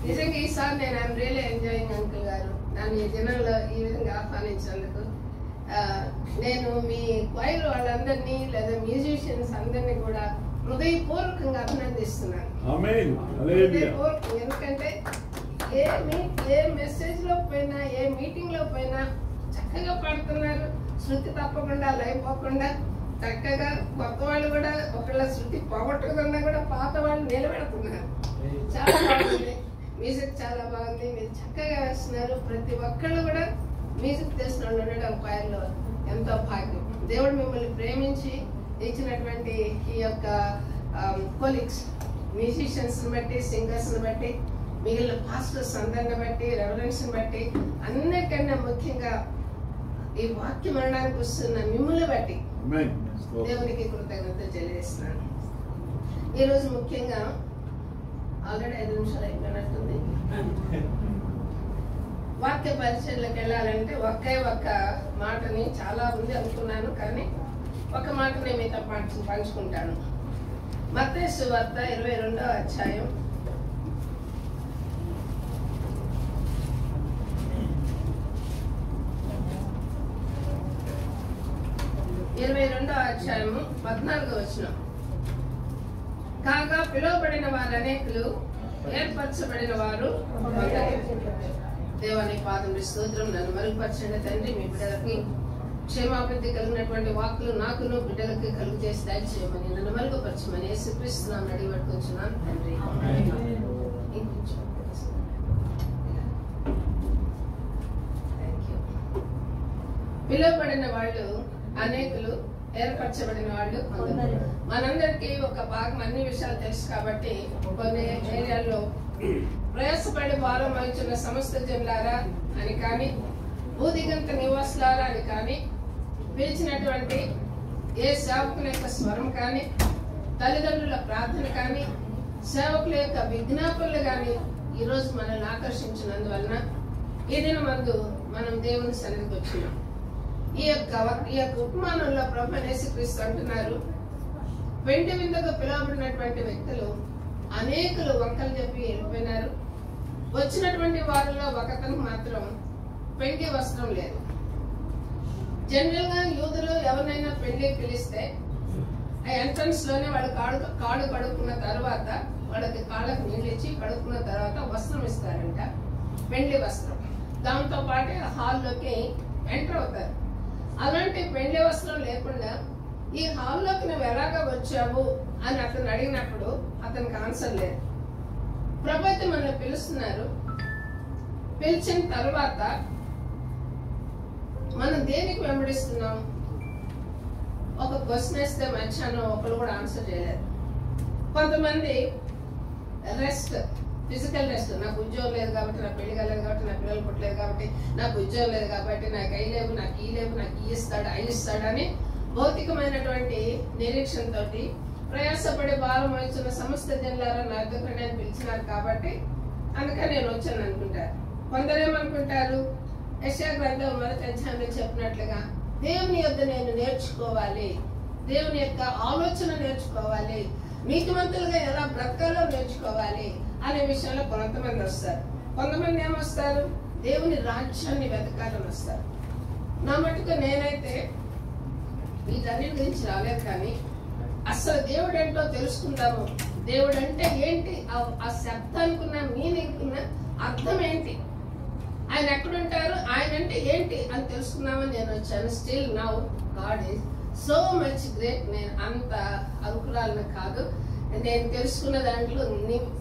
నిజంగా ఈసారి నేను ఐఎమ్ రియల్లీ ఎంజాయింగ్ అంకుల్ గారు నన్ను ఈ దినంలో ఈ విధంగా ఆహ్వానించినందుకు. నేను మీ క్వైర్ వాళ్ళందరినీ లేదా మ్యూజిషియన్స్ అందరినీ కూడా హృదయపూర్వకంగా అభినందిస్తున్నాను. హృదయపూర్వకంగా. ఎందుకంటే ఏ మెసేజ్ లో పోయినా ఏ మీటింగ్ లో పోయినా చక్కగా పాడుతున్నారు. శృతి తప్పకుండా లైపోకుండా చక్కగా కొత్త వాళ్ళు కూడా ఒకళ్ళ శృతి పోగొట్టుకున్నా కూడా పాత వాళ్ళు నిలబెడుతున్నారు. చాలా బాగుంది. మ్యూజిక్ చాలా బాగుంది. మీరు చక్కగా వేస్తున్నారు. ప్రతి ఒక్కళ్ళు కూడా మ్యూజిక్ చేసిన ఉండడం క్వైర్లో ఎంతో భాగ్యం. దేవుడు మిమ్మల్ని ప్రేమించి ఇచ్చినటువంటి ఈ యొక్క కొలీగ్స్ మ్యూజిషియన్స్ బట్టి, సింగర్స్ బట్టి, మిగిలిన పాస్టర్స్ అందరిని బట్టి, రెవరెన్స్ బట్టి, అన్నిటికన్నా ముఖ్యంగా ఈ వాక్యం అనడానికి వస్తున్న మిమ్మల్ని బట్టి దేవునికి కృతజ్ఞత చెల్లిస్తున్నాను. ఈరోజు ముఖ్యంగా ఆల్రెడీ 5 నిమిషాలు అయిపోయినట్టుంది. వాక్య పరిచయలోకి వెళ్ళాలంటే ఒకే ఒక్క మాటని చాలా ఉంది అనుకున్నాను, కానీ ఒక మాటని మీతో పంచుకుంటాను. మత్తయి సువార్త 22వ అధ్యాయం 22వ అధ్యాయము 14వ వచనం. కాగా పిలువబడిన వారు అనేకులు, ఏర్పరచబడిన వారు దేవుని పాదముల స్తోత్రం. నన్ను మరుగుపరచండి తండ్రి. మీ బిడ్డలకి క్షేమాభివృద్ధి కలిగినటువంటి వాక్కులు నాకును బిడ్డలకి కలుగు చేసి దయచేయమని, నన్ను మరుగుపరచమని యేసుక్రీస్తునామమున అడిగి పట్టుకొచ్చున్నాను తండ్రి. పిలువబడిన వాళ్ళు అనేకులు, ఏర్పరచబడిన వాళ్ళు కొందరు. మనందరికీ ఒక భాగం అన్ని విషయాలు తెలుసు కాబట్టి కొన్ని ఏరియాల్లో ప్రయాసపడి భారం వహించిన సమస్త జనులారా అని కానీ, భూదిగంత నివాసులారా అని కానీ, పిలిచినటువంటి ఏ సేవకుల యొక్క స్వరం కానీ, తల్లిదండ్రుల ప్రార్థన కానీ, సేవకుల యొక్క విజ్ఞాపనలు కానీ ఈరోజు మనల్ని ఆకర్షించినందువలన ఈ దినమందు మనం దేవుని సన్నిధికి వచ్చినాం. ఈ యొక్క ఉపమానంలో ప్రభువు యేసుక్రీస్తు అంటున్నారు, పెండి విందుకు పిలువబడినటువంటి వ్యక్తులు అనేకులు వంకలు చెప్పి వెళ్ళిపోయినారు. వచ్చినటువంటి వారిలో ఒకతను మాత్రం పెండి వస్త్రం లేదు. జనరల్ గా యూదులు ఎవరినైనా పెళ్లి పిలిస్తే ఆ ఎంట్రన్స్ లోనే వాళ్ళు కాళ్ళు కడుక్కున్న తర్వాత వాళ్ళకి కాళ్ళకు నీళ్ళు ఇచ్చి కడుక్కున్న తర్వాత వస్త్రం ఇస్తారంట, పెండ్లి వస్త్రం. దాంతో పాటే హాల్లోకి ఎంటర్ అవుతారు. అలాంటి పెండ్లి వస్త్రం లేకుండా ఈ హాల్లోకి నువ్వు ఎలాగా వచ్చావు అని అతను అడిగినప్పుడు అతనికి ఆన్సర్ లేదు. ప్రభుత్వం మనల్ని పిలుస్తున్నారు. పిలిచిన తర్వాత మనం దేనికి వెంబడిస్తున్నాం? ఒక క్వశ్చన్ వేస్తే మధ్యాహ్నం ఒకరు కూడా ఆన్సర్ చేయలేదు. కొంతమంది రెస్ట్, ఫిజికల్ రెస్ట్. నాకు ఉద్యోగం లేదు కాబట్టి, నా పెళ్లి కాలేదు కాబట్టి, నా పిల్లలు పుట్టలేదు కాబట్టి, నాకు ఉద్యోగం లేదు కాబట్టి, నాకు అయి లేవు, నాకు ఈ లేవు, నాకు ఈ ఇస్తాడు, అయి ఇస్తాడని భౌతికమైనటువంటి నిరీక్షణతో ప్రయాసపడి భారం వహించిన సమస్త జనులారా నా దగ్గర నేను పిలిచినారు కాబట్టి అందుకని నేను వచ్చాను అనుకుంటారు. కొందరేమనుకుంటారు, యెషయా గ్రంథం 1వ అధ్యాయంలో చెప్పినట్లుగా దేవుని యొద్ద నేను నేర్చుకోవాలి, దేవుని యొక్క ఆలోచన నేర్చుకోవాలి, నీతిమంతులుగా ఎలా బ్రతకాలో నేర్చుకోవాలి అనే విషయంలో కొంతమంది వస్తారు. కొంతమంది ఏమొస్తారు, దేవుని రాజ్యాన్ని వెతకాలని వస్తారు. నా మటుకు నేనైతే వీటన్నిటి గురించి రాలేదు, కానీ అసలు దేవుడు ఏంటో తెలుసుకుందాము. దేవుడు అంటే ఏంటి, ఆ శబ్దానికి ఉన్న మీనింగ్ ఉన్న అర్థం ఏంటి, ఆయన ఎక్కడుంటారు, ఆయన అంటే ఏంటి అని తెలుసుకుందామని నేను వచ్చాను. Still now God is so much great. నేను అంత అనుకురాలను కాదు. నేను తెలుసుకున్న దాంట్లో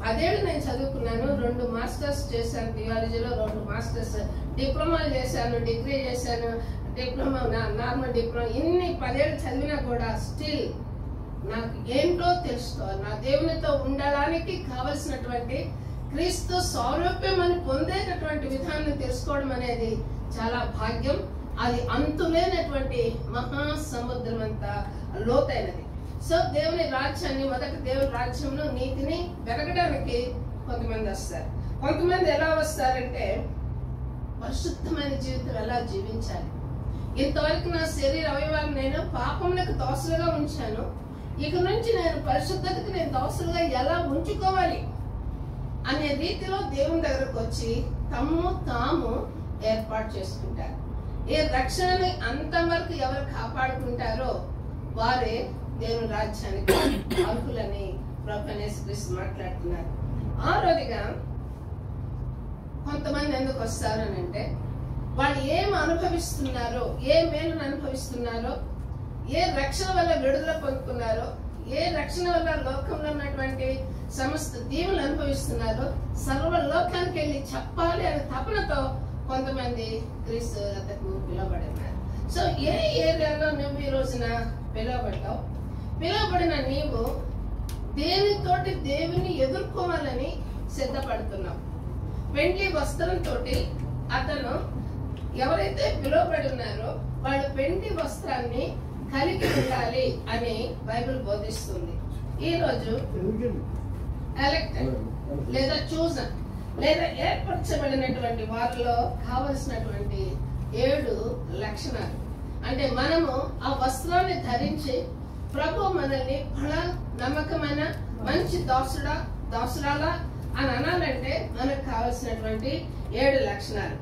10 ఏళ్ళు నేను చదువుకున్నాను. 2 మాస్టర్స్ చేశాను థియాలజీలో, 2 మాస్టర్స్ డిప్లొమాలు చేశాను, డిగ్రీ చేశాను, డిప్లొమా, నార్మల్ డిప్లొమా. ఇన్ని 10 ఏళ్ళు చదివినా కూడా స్టిల్ నాకు ఏంటో తెలుసుకోవాలి. నా దేవునితో ఉండడానికి కావలసినటువంటి క్రీస్తు సారూప్యం అని పొందేటటువంటి విధానం తెలుసుకోవడం అనేది చాలా భాగ్యం. అది అంతులేనటువంటి మహాసముద్రం అంత లోతైనది. సో దేవుని రాజ్యాన్ని, మొదటి దేవుని రాజ్యంలో నీతిని వెతకడానికి కొంతమంది వస్తారు. కొంతమంది ఎలా వస్తారంటే పరిశుద్ధమైన జీవితం ఎలా జీవించాలి, ఇంతవరకు నా శరీర అవయవాలు నేను పాపములకు దోసలుగా ఉంచాను, ఇక నుంచి నేను పరిశుద్ధతకు నేను దోసలుగా ఎలా ఉంచుకోవాలి అనే రీతిలో దేవుని దగ్గరకు వచ్చి తాము ఏర్పాటు చేసుకుంటారు. ఈ రక్షణని అంతవరకు ఎవరు కాపాడుకుంటారో వారే దేవుని రాజ్యానికి అర్హులని ప్రభువైన యేసుక్రీస్తు మాట్లాడుతున్నారు. ఆరోదిగా కొంతమంది ఎందుకు వస్తారు అని అంటే, వాళ్ళు ఏం అనుభవిస్తున్నారో, ఏ మేలును అనుభవిస్తున్నారో, ఏ రక్షణ వల్ల విడుదల పొందుతున్నారో, ఏ రక్షణ వల్ల లోకంలో ఉన్నటువంటి సమస్త దీవులు అనుభవిస్తున్నారో సర్వ లోకానికి వెళ్ళి చెప్పాలి అనే తపనతో కొంతమంది క్రీస్తు వద్దకు పిలువబడినారు. సో ఏ ఏరియాలో నువ్వు ఈ రోజున పిలువబడ్డావు? పిలువబడిన నీవు దేనితోటి దేవుని ఎదుర్కోవాలని సిద్ధపడుతున్నావు. పెండ్లి వస్త్రంతో అతను ఎవరైతే పిలువబడి ఉన్నారో వాళ్ళు పెండ్లి వస్త్రాన్ని కలిగి ఉండాలి అని బైబిల్ బోధిస్తుంది. ఈ రోజు ఎలక్టెడ్ లేదా చూజన్ లేదా ఏర్పరచబడినటువంటి వారిలో కావలసినటువంటి 7 లక్షణాలు. అంటే మనము ఆ వస్త్రాన్ని ధరించి ప్రభు మనల్ని బహళ నమ్మకమైన మంచి దాసురాలా అని అనాలంటే మనకు కావలసినటువంటి 7 లక్షణాలు.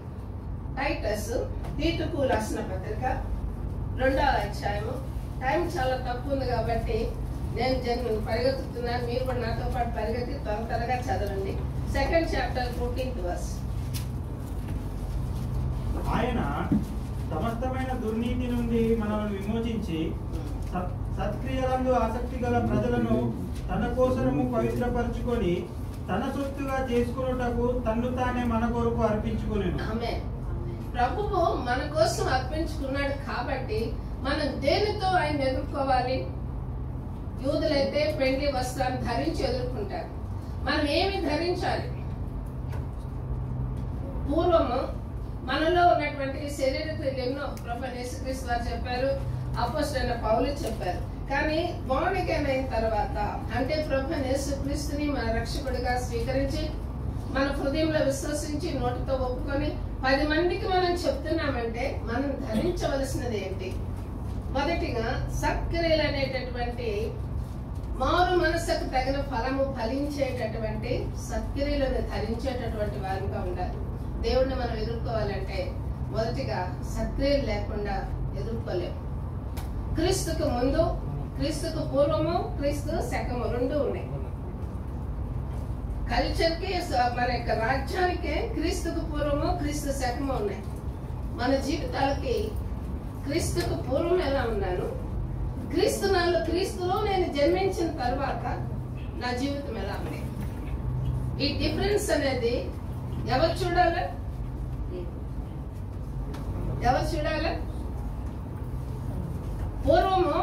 టైటస్ తీతుకు రాసిన పత్రిక 2వ అధ్యాయము. టైం చాలా తక్కువ ఉంది కాబట్టి నేను పరిగెత్తుతున్నాను, మీరు కూడా నాతో పాటు పరిగెత్తి త్వరగా చదవండి. 2nd chapter 14th verse. ఆయన సమస్తమైన దుర్నీతి నుండి మనల్ని విమోచించి సత్క్రియలందు ఆసక్తి గల ప్రజలను తన కోసము పవిత్రపరచుకొని తన సొత్తుగా చేసుకున్నటకు తన్ను తానే మన కొరకు అర్పించుకునేను. ఆమేన్. ప్రభువు మన కోసం అర్పించుకున్నాడు కాబట్టి మనం దేనితో ఆయన ఎదుర్కోవాలి? యూదులైతే పెండ్లి వస్త్రాన్ని ధరించి ఎదుర్కొంటారు. మనం ఏమి ధరించాలి? పూర్వము మనలో ఉన్నటువంటి శరీర క్రియలు ఎన్నో ప్రభువైన యేసుక్రీస్తు వారు చెప్పారు, అపోస్తలుడైన పౌలు చెప్పారు. కానీ born again అయిన తర్వాత, అంటే ప్రభువైన యేసుక్రీస్తుని మన రక్షకుడిగా స్వీకరించి మన హృదయంలో విశ్వసించి నోటితో ఒప్పుకొని 10 మందికి మనం చెప్తున్నామంటే మనం ధరించవలసినది ఏంటి? మొదటిగా సత్క్రియలు అనేటటువంటి మారు మనసుకు తగిన ఫలము ఫలించేటటువంటి సత్క్రియలను ధరించేటటువంటి వారిగా ఉండాలి. దేవుణ్ణి మనం ఎదుర్కోవాలంటే మొదటిగా సత్క్రియలు లేకుండా ఎదుర్కోలేము. క్రీస్తుకు ముందు, క్రీస్తుకు పూర్వము, క్రీస్తు శకము 2 ఉన్నాయి. కల్చర్ కి మన యొక్క రాజ్యానికి క్రీస్తుకు పూర్వము, క్రీస్తు శకము ఉన్నాయి. మన జీవితాలకి క్రీస్తుకు పూర్వం ఎలా ఉన్నాను, క్రీస్తులో నేను జన్మించిన తర్వాత నా జీవితం ఎలా ఉంది? ఈ డిఫరెన్స్ అనేది ఎవరు చూడాలి? పూర్వము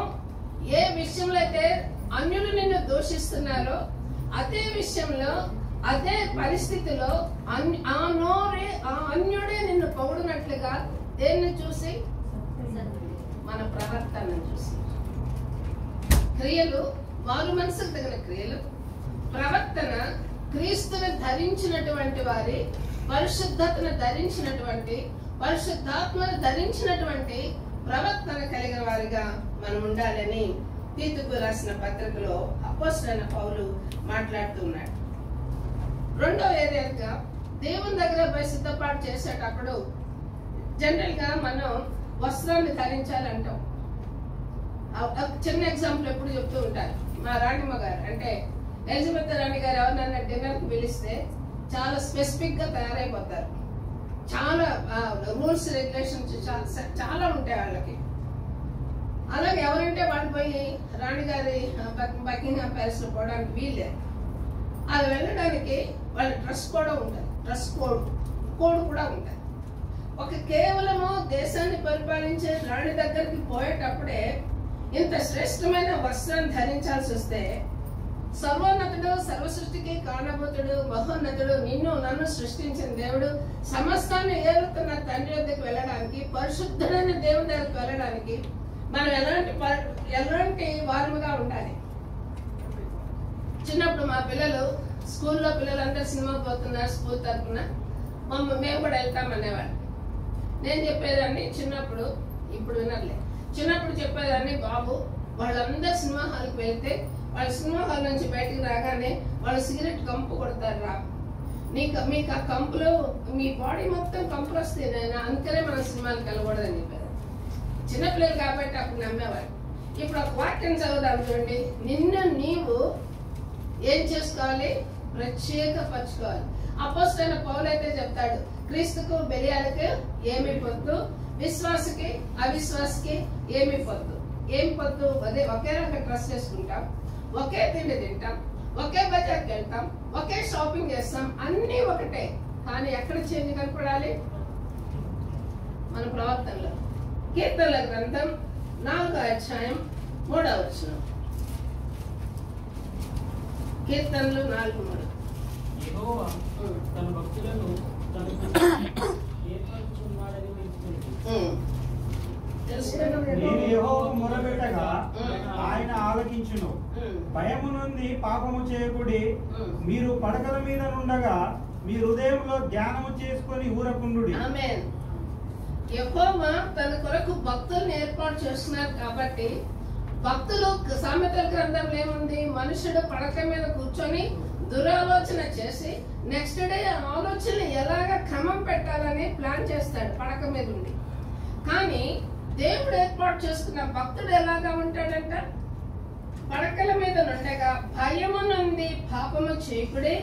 ఏ విషయంలో అయితే అన్యులు నిన్ను దూషిస్తున్నారో అదే విషయంలో, అదే పరిస్థితిలో ఆ అన్యుడే నిన్ను పొగుడునట్లుగా దేన్ని చూసి? మన ప్రవర్తనను చూసి. క్రియలు వారు మనసుకు తగిన క్రియలు, ప్రవర్తన క్రీస్తుని ధరించినటువంటి వారి, పరిశుద్ధతను ధరించినటువంటి, పరిశుద్ధాత్మను ధరించినటువంటి ప్రవర్తన కలిగిన వారిగా మనం ఉండాలని తీతుకు రాసిన పత్రికలో అపోస్తలుడైన పౌలు మాట్లాడుతున్నాడు. 2వ ఏరియాగా దేవుని దగ్గర పోయి సిద్ధపాటు చేసేటప్పుడు జనరల్ గా మనం వస్త్రాన్ని ధరించాలంటాం. చిన్న ఎగ్జాంపుల్ ఎప్పుడు చెప్తూ ఉంటారు. మా రాణిమ్మ గారు అంటే ఎలిజబెత్ రాణి గారు ఎవరినైనా డిన్నర్ కి పిలిస్తే చాలా స్పెసిఫిక్ గా తయారైపోతారు. చాలా రూల్స్ రెగ్యులేషన్స్ చాలా ఉంటాయి వాళ్ళకి. అలాగే ఎవరంటే వాళ్ళు పోయి రాణిగారి బకింగ్హామ్ ప్యాలెస్ లో పోవడానికి వీళ్ళే. అది వెళ్ళడానికి వాళ్ళ డ్రెస్ కూడా ఉంటుంది, డ్రెస్ కోడ్ కూడా ఉంటుంది. ఒక కేవలము దేశాన్ని పరిపాలించే రాణి దగ్గరికి పోయేటప్పుడే ఇంత శ్రేష్టమైన వస్త్రాన్ని ధరించాల్సి వస్తే, సర్వోన్నతుడు, సర్వ సృష్టికి కారణభూతుడు, మహోన్నతుడు, నిన్ను నన్ను సృష్టించిన దేవుడు, సమస్తాన్ని ఏలుతున్న తండ్రి వద్దకు వెళ్ళడానికి, పరిశుద్ధుడైన దేవుని దగ్గరకు వెళ్ళడానికి మనం ఎలాంటి వారముగా ఉండాలి? చిన్నప్పుడు మా పిల్లలు స్కూల్లో పిల్లలందరూ సినిమా పోతున్నారు స్కూల్ తరఫున, మేము కూడా వెళ్తామనేవాళ్ళు. నేను చెప్పేదాన్ని చిన్నప్పుడు, ఇప్పుడు వినర్లే, చిన్నప్పుడు చెప్పేదాన్ని, బాబు వాళ్ళందరూ సినిమా హాల్కి వెళ్తే వాళ్ళ సినిమా హాల్ నుంచి బయటికి రాగానే వాళ్ళు సిగరెట్ కంపు కొడతారు రా, మీకు ఆ కంపులు మీ బాడీ మొత్తం కంపులు వస్తాయి నాయన, అందుకనే మనం సినిమాలకు వెళ్ళకూడదని చెప్పారు. చిన్నపిల్లలు కాబట్టి అప్పుడు నమ్మేవారు. ఇప్పుడు ఒక వాక్యం చదువుదాం చూడండి. నిన్ను నీవు ఏం చేసుకోవాలి? ప్రత్యేకపరచుకోవాలి. అపోస్తలుడైన పౌలు అయితే చెప్తాడు, క్రీస్తుకు బెలియాలకు ఏమి పొద్దు, విశ్వాసకి అవిశ్వాసకి ఏమి పొద్దు. ఏం పొద్దు? అదే ఒకే రకంగా డ్రెస్ చేసుకుంటాం, ఒకే తిండి తింటాం, ఒకే బజార్కి వెళ్తాం, ఒకే షాపింగ్ చేస్తాం, అన్నీ ఒకటే. కానీ ఎక్కడ చేంజ్ కనపడాలి? మన ప్రవర్తనలో. కీర్తనల గ్రంథం 4వ అధ్యాయం 3వ వచనం. కీర్తనలు 4:3. యెహోవా తన భక్తులను నేను యెహోవా మొరపెట్టగా ఆయన ఆలకించును. భయము నుండి పాపము చేయకుడి. మీరు పడకల మీద నుండగా మీ హృదయంలో ధ్యానము చేసుకొని ఊరకుండుడి. ఆమేన్. యెహోవా తన కొరకు భక్తులను ఏర్పాటు చేస్తున్నారు కాబట్టి భక్తులు, సామెతల గ్రంథంలో ఏముంది? మనుషుడు పడక మీద కూర్చొని దురాలోచన చేసి నెక్స్ట్ డే ఆలోచనలు ఎలాగ క్రమం పెట్టాలని ప్లాన్ చేస్తాడు పడక మీద ఉండి. కానీ దేవుడు ఏర్పాటు చేసుకున్న భక్తుడు ఎలాగా ఉంటాడంట? పడకల మీద నుండగా భయము నుండి పాపము చేయకుడి,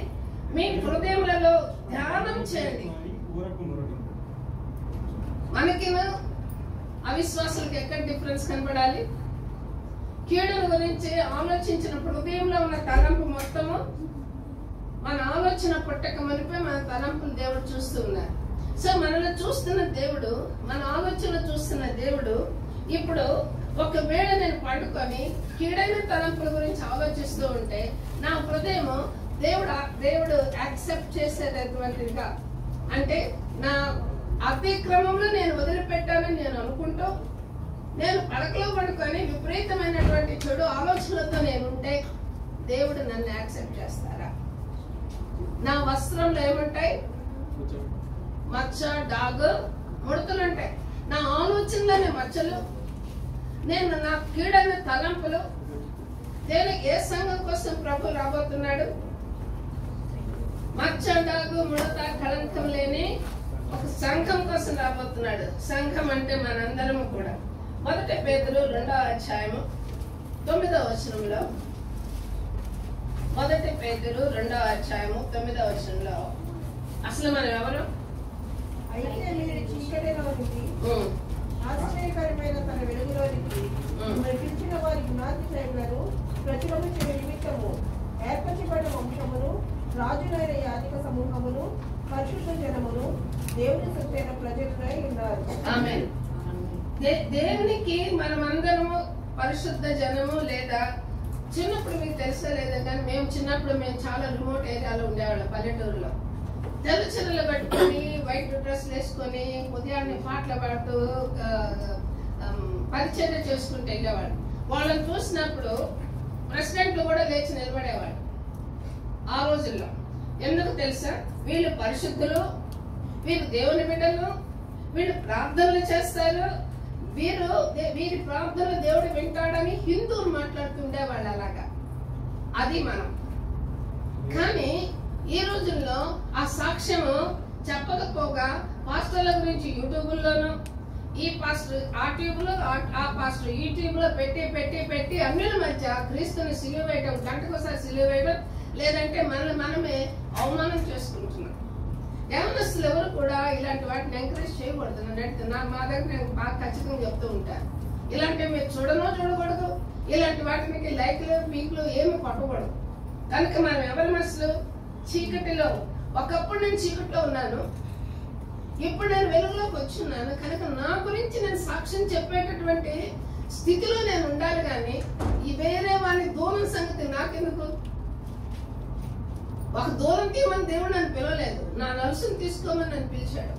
మీ హృదయములలో ధ్యానం చేయండి. మనకి అవిశ్వాసులకు ఎక్కడ డిఫరెన్స్ కనబడాలి? కీడుల గురించి ఆలోచించినప్పుడు హృదయంలో ఉన్న తలంపు మొత్తము మన ఆలోచన పుట్టక మునిపే మన తలంపులు దేవుడు చూస్తూ ఉన్నారు. సో మనల్ని చూస్తున్న దేవుడు, మన ఆలోచన చూస్తున్న దేవుడు, ఇప్పుడు ఒకవేళ నేను పడుకొని కీడైన తలంపుల గురించి ఆలోచిస్తూ ఉంటే నా హృదయం దేవుడు యాక్సెప్ట్ చేసేటటువంటిదిగా, అంటే నా అతిక్రమంలో నేను వదిలిపెట్టానని నేను అనుకుంటూ నేను పడకలో పడుకొని విపరీతమైనటువంటి చెడు ఆలోచనలతో నేను ఉంటే దేవుడు నన్ను యాక్సెప్ట్ చేస్తారా? నా వస్త్రంలో ఏముంటాయి? మచ్చ, డాగు, ముడతలు ఉంటాయి. నా ఆలోచనలోనే మచ్చలు, నేను నా కీడైన తలంపులు. దేనికి, ఏ సంఘం కోసం ప్రభు రాబోతున్నాడు? మచ్చ, డాగు, ముడత, కళంకం లేని ఒక సంఘం కోసం రాబోతున్నాడు. సంఘం అంటే మనందరము కూడా. 1 పేతురు 2వ అధ్యాయము 9వ వచనంలో, 1 పేతురు 2వ అధ్యాయము 9వ వచనంలో అసలు మనం ఎవరు? అయితే మీరు చీకటిలో నుండి ఆశ్చర్యకరమైన తన వెలుగులోనికి మిమ్మల్ని పిలిచిన వారి జ్ఞాతి సేవలను ప్రచురము చేయ నిమిత్తము ఏర్పరచబడిన వంశమును, రాజులైన యాజక సమూహమును, పరిశుద్ధ జనమును, దేవుని సొత్తైన ప్రజలై ఉన్నారు. ఆమేన్. దేవునికి మనమందరము పరిశుద్ధ జనము. లేదా చిన్నప్పుడు మీకు తెలుసా లేదా కానీ మేము చిన్నప్పుడు చాలా రిమోట్ ఏరియాలో ఉండేవాళ్ళం, పల్లెటూరులో. తెల్ల చీరలు కట్టుకొని వైట్ డ్రెస్లు వేసుకొని ఉదయాన్నే పాటలు పాడుతూ పరిచర్య చేసుకుంటూ వెళ్ళేవాడు. వాళ్ళని చూసినప్పుడు ప్రెసిడెంట్లు కూడా లేచి నిలబడేవాడు ఆ రోజుల్లో. ఎందుకు తెలుసా? వీళ్ళు పరిశుద్ధులు, వీరు దేవుని బిడ్డలు, వీళ్ళు ప్రార్థనలు చేస్తారు, వీరి ప్రార్థనలు దేవుడు వింటాడని హిందువులు మాట్లాడుతుండేవాళ్ళు. అలాగా అది మనం. కానీ ఈ రోజుల్లో ఆ సాక్ష్యము చెప్పకపోగా పాస్టర్ల గురించి యూట్యూబ్లోను, ఈ పాస్టర్ ఆ ట్యూబ్ లో, ఆ పాస్టర్ ఈ ట్యూబ్ లో పెట్టి పెట్టి పెట్టి అన్యుల మధ్య క్రీస్తుని సిలువ వేయడం, గంటకోసారి సిలువ వేయడం, లేదంటే మనమే అవమానం చేసుకుంటున్నాం. యవనస్తులు ఎవరు కూడా ఇలాంటి వాటిని ఎంకరేజ్ చేయకూడదు. మా దగ్గర నేను బాగా ఖచ్చితంగా చెప్తూ ఉంటాను, ఇలాంటివి మీరు చూడకూడదు, ఇలాంటి వాటికి లైక్లు పీకులు ఏమి కొట్టకూడదు. కనుక మనం ఎవరి మనసులు చీకటిలో, ఒకప్పుడు నేను చీకటిలో ఉన్నాను, ఇప్పుడు నేను వెలుగులోకి వచ్చున్నాను. కనుక నా గురించి నేను సాక్ష్యం చెప్పేటటువంటి స్థితిలో నేను ఉండాలి. కానీ ఈ వేరే వాళ్ళ దూరం సంగతి నాకెందుకు? ఒక దూరం తీయమని దేవుడు నన్ను పిలవలేదు, నా నలుసును తీసుకోమని నన్ను పిలిచాడు.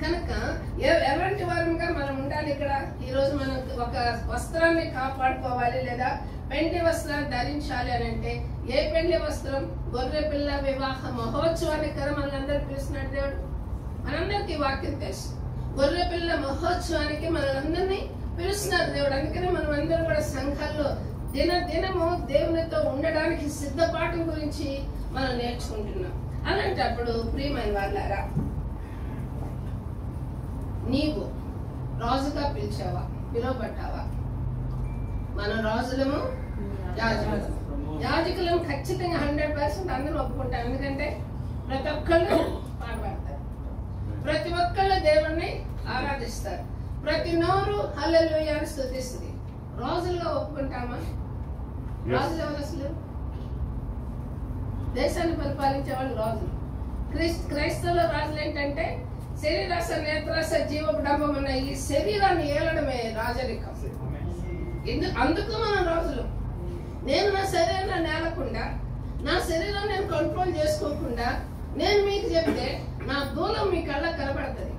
కనుక ఎలాంటి వారంగా మనం ఉండాలి ఇక్కడ? ఈ రోజు మనం ఒక వస్త్రాన్ని కాపాడుకోవాలి, లేదా పెండ్లి వస్త్రాన్ని ధరించాలి అని అంటే ఏ పెండ్లి వస్త్రం? గొర్రె పిల్ల వివాహ మహోత్సవానికి కదా మనందరూ పిలుస్తున్నాడు దేవుడు. మనందరికి వాక్యం తెలుసు, గొర్రె పిల్ల మహోత్సవానికి మనందరినీ పిలుస్తున్నారు దేవుడు. అందుకనే మనం అందరం కూడా సంఘాల్లో దినము దేవునితో ఉండడానికి సిద్ధపాఠం గురించి మనం నేర్చుకుంటున్నాం. అలాంటప్పుడు ప్రియమైన వాళ్ళారా, నీవు రాజుగా పిలువబడ్డావా? మనం రాజులము, యాజకులం ఖచ్చితంగా 100% అందరూ ఒప్పుకుంటాం. ఎందుకంటే ప్రతి ఒక్కళ్ళు పాట పాడతారు, ప్రతి ఒక్కళ్ళు దేవుణ్ణి ఆరాధిస్తారు, ప్రతి నోరు హల్లెలూయా అని స్తుతిస్తుంది. రాజులుగా ఒప్పుకుంటామా? రాజులు ఎవరు అసలు? దేశాన్ని పరిపాలించే వాళ్ళు రాజులు. క్రైస్తవుల రాజులు ఏంటంటే శరీరాస, నేత్రాస, జీవడంబం అన్న ఈ శరీరాన్ని ఏలడమే రాజరికం. అందుకు మనం రాజులు. నేను నా శరీరాన్ని నేలకుండా, నా శరీరం నేను కంట్రోల్ చేసుకోకుండా నేను మీకు చెప్తే నా దూలం మీ కళ్ళ కనబడుతుంది.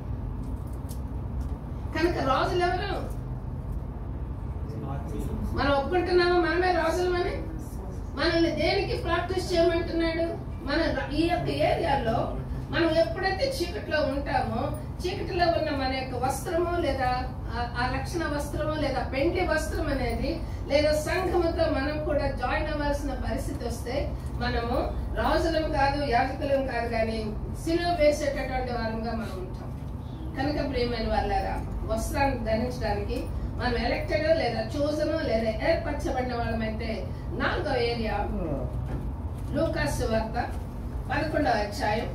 కనుక రాజులు ఎవరు? మనం ఒప్పుకుంటున్నామా మనమే రాజులమని? మనల్ని దేనికి ప్రాక్టీస్ చేయమంటున్నాడు? మన ఈ యొక్క ఏరియాలో మనం ఎప్పుడైతే చీకట్లో ఉంటామో, చీకటిలో ఉన్న మన యొక్క వస్త్రము లేదా ఆ రక్షణ వస్త్రము లేదా పెండ్లి వస్త్రం అనేది లేదా సంఘముతో మనం కూడా జాయిన్ అవ్వాల్సిన పరిస్థితి వస్తే మనము రాజులం కాదు, యాజకులం కాదు, కానీ సిలువ వేసేటటువంటి వారంగా మనం ఉంటాం. కనుక ప్రియమైన వాళ్ళారా, వస్త్రాన్ని ధరించడానికి మనం ఎలక్టెడ్ లేదా చూజను లేదా ఏర్పరచబడిన వాళ్ళమైతే 4వ ఏరియా లూకాసు సువార్త 11వ అధ్యాయం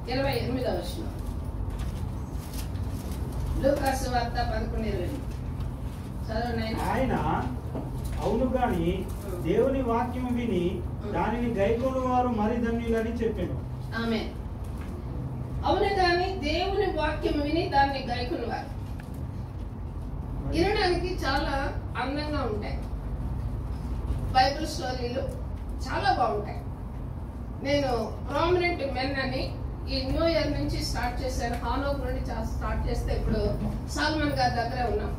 28వ వచనం. లూకాసు సువార్త 11:28 చదవండి. ఆయన అవును గాని దేవుని వాక్యం విని దానిని గైకొను వారు మరి ధన్యులని చెప్పాను. ఆమేన్. అవును గాని దేవుని వాక్యం విని దాన్ని గైకొను వారు. వినడానికి చాలా అందంగా ఉంటాయి, బైబిల్ స్టోరీలు చాలా బాగుంటాయి. నేను ప్రామినెంట్ మెన్ అని ఈ న్యూ ఇయర్ నుంచి స్టార్ట్ చేశాను. హానోక్ నుండి స్టార్ట్ చేస్తే ఇప్పుడు సల్మాన్ గారి దగ్గర ఉన్నాం.